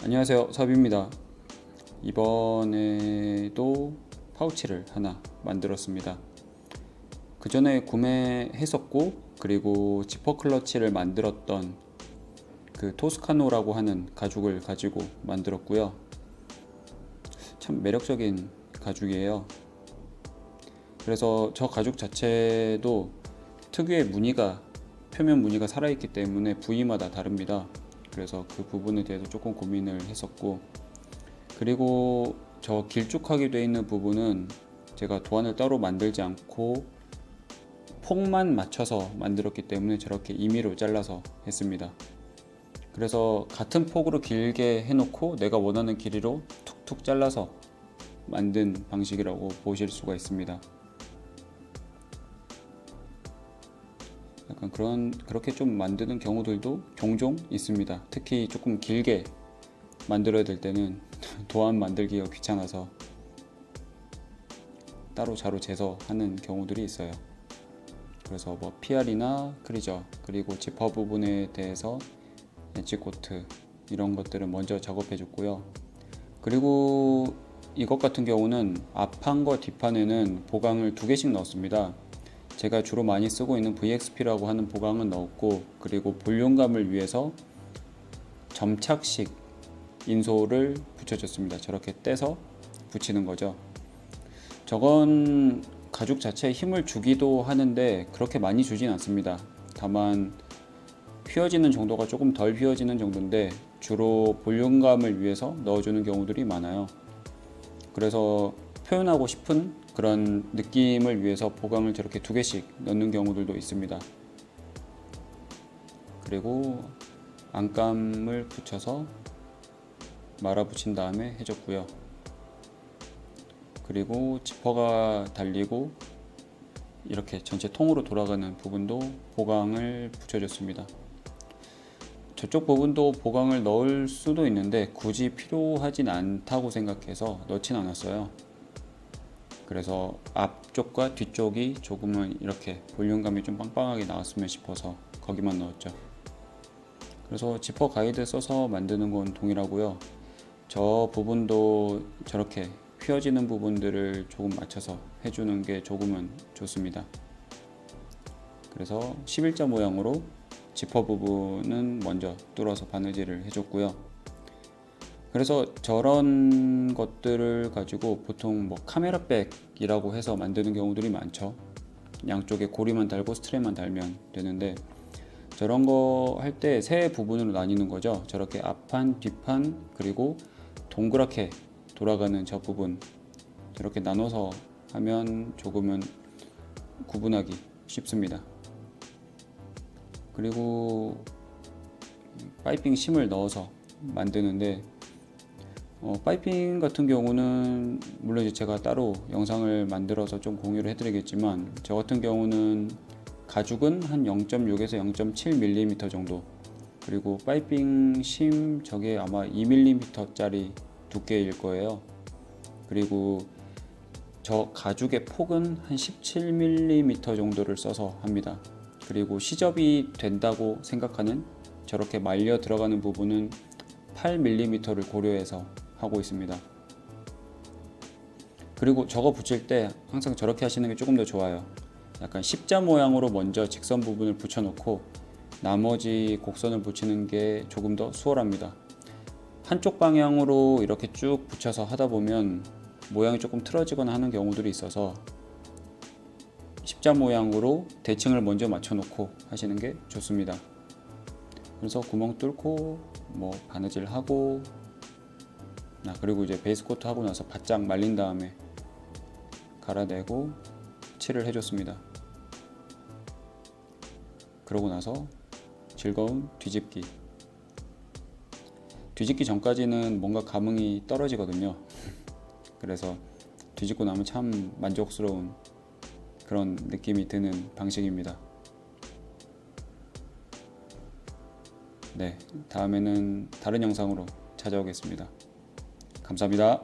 안녕하세요, 섭입니다. 이번에도 파우치를 하나 만들었습니다. 그 전에 구매했었고, 그리고 지퍼 클러치를 만들었던 그 토스카노라고 하는 가죽을 가지고 만들었고요. 참 매력적인 가죽이에요. 그래서 저 가죽 자체도 특유의 무늬가, 표면 무늬가 살아있기 때문에 부위마다 다릅니다. 그래서 그 부분에 대해서 조금 고민을 했었고, 그리고 저 길쭉하게 되어 있는 부분은 제가 도안을 따로 만들지 않고 폭만 맞춰서 만들었기 때문에 저렇게 임의로 잘라서 했습니다. 그래서 같은 폭으로 길게 해놓고 내가 원하는 길이로 툭툭 잘라서 만든 방식이라고 보실 수가 있습니다. 약간 그렇게 좀 만드는 경우들도 종종 있습니다. 특히 조금 길게 만들어야 될 때는 도안 만들기가 귀찮아서 따로 자로 재서 하는 경우들이 있어요. 그래서 뭐 PR이나 크리저, 그리고 지퍼 부분에 대해서 엣지 코트 이런 것들은 먼저 작업해 줬고요. 그리고 이것 같은 경우는 앞판과 뒷판에는 보강을 2개씩 넣었습니다. 제가 주로 많이 쓰고 있는 VXP라고 하는 보강은 넣었고, 그리고 볼륨감을 위해서 점착식 인솔을 붙여줬습니다. 저렇게 떼서 붙이는 거죠. 저건 가죽 자체에 힘을 주기도 하는데 그렇게 많이 주진 않습니다. 다만 휘어지는 정도가 조금 덜 휘어지는 정도인데 주로 볼륨감을 위해서 넣어주는 경우들이 많아요. 그래서 표현하고 싶은 그런 느낌을 위해서 보강을 저렇게 2개씩 넣는 경우들도 있습니다. 그리고 안감을 붙여서 말아 붙인 다음에 해줬고요. 그리고 지퍼가 달리고 이렇게 전체 통으로 돌아가는 부분도 보강을 붙여줬습니다. 저쪽 부분도 보강을 넣을 수도 있는데 굳이 필요하진 않다고 생각해서 넣진 않았어요. 그래서 앞쪽과 뒤쪽이 조금은 이렇게 볼륨감이 좀 빵빵하게 나왔으면 싶어서 거기만 넣었죠. 그래서 지퍼 가이드 써서 만드는 건 동일하고요. 저 부분도 저렇게 휘어지는 부분들을 조금 맞춰서 해주는 게 조금은 좋습니다. 그래서 11자 모양으로 지퍼 부분은 먼저 뚫어서 바느질을 해줬고요. 그래서 저런 것들을 가지고 보통 뭐 카메라백이라고 해서 만드는 경우들이 많죠. 양쪽에 고리만 달고 스트랩만 달면 되는데, 저런 거 할 때 세 부분으로 나뉘는 거죠. 저렇게 앞판, 뒷판, 그리고 동그랗게 돌아가는 저 부분, 저렇게 나눠서 하면 조금은 구분하기 쉽습니다. 그리고 파이핑 심을 넣어서 만드는데, 파이핑 같은 경우는 물론 이제 제가 따로 영상을 만들어서 좀 공유를 해드리겠지만, 저 같은 경우는 가죽은 한 0.6에서 0.7mm 정도, 그리고 파이핑 심 저게 아마 2mm 짜리 두께일 거예요. 그리고 저 가죽의 폭은 한 17mm 정도를 써서 합니다. 그리고 시접이 된다고 생각하는 저렇게 말려 들어가는 부분은 8mm를 고려해서 하고 있습니다. 그리고 저거 붙일 때 항상 저렇게 하시는 게 조금 더 좋아요. 약간 십자 모양으로 먼저 직선 부분을 붙여놓고 나머지 곡선을 붙이는 게 조금 더 수월합니다. 한쪽 방향으로 이렇게 쭉 붙여서 하다 보면 모양이 조금 틀어지거나 하는 경우들이 있어서 십자 모양으로 대칭을 먼저 맞춰놓고 하시는 게 좋습니다. 그래서 구멍 뚫고 뭐 바느질 하고, 그리고 이제 베이스 코트 하고 나서 바짝 말린 다음에 갈아내고 칠을 해줬습니다. 그러고 나서 즐거운 뒤집기. 뒤집기 전까지는 뭔가 감흥이 떨어지거든요. 그래서 뒤집고 나면 참 만족스러운 그런 느낌이 드는 방식입니다. 네, 다음에는 다른 영상으로 찾아오겠습니다. 감사합니다.